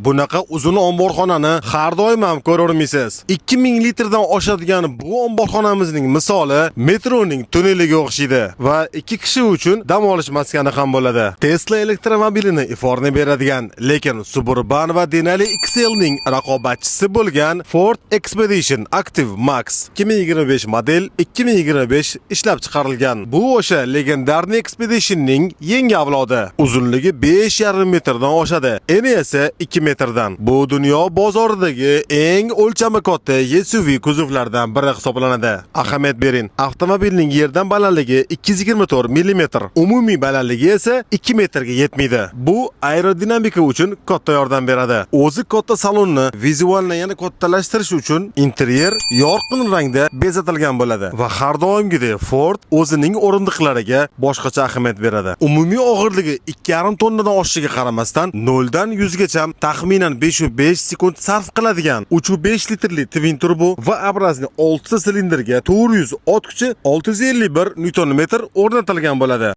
bunaqa uzun omborxonani har doim ham ko'rolmaysiz. 2000 litrdan oshadigan bu omborxonamizning misoli metroning tunneliga o'xshaydi va 2 kishi uchun dam olish maskani ham bo'ladi. Tesla elektromobilini iforni beradigan, lekin Suburban va Denali XL'ning raqobatchisi bo'lgan Ford Expedition Active Max 2025 model 2025 ishlab chiqarilgan. Bu o'sha legendarni Expeditionning yangi avlodi. Uzunligi 5,5 metrdan oshadi, eni esa 2 metrdan. Bu dunyo bozoridagi eng o'lchami katta SUV kuzovlardan biri hisoblanadi. Ahamiyat bering, avtomobilning yerdan balandligi 224 mm, umumiy balandligi esa 2 metrga yetmaydi. Bu aerodinamika uchun katta yordam beradi. O'zi katta salonni vizualni yana kattalashtirish uchun interyer yorqin rangda bezatilgan bo'ladi va har doimgidek Ford o'zining o'rindiqlariga boshqacha ahamiyat beradi. Umumiy og'irligi 2,5 tonnadan oshishiga qaramasdan 0 dan 100 gacha taxminan 5,5 sekund sarf qiladigan 3,5 litrli twin turbo va abrazli 6 silindrga 400 ot kuchi 651 Nm o'rnatilgan bo'ladi.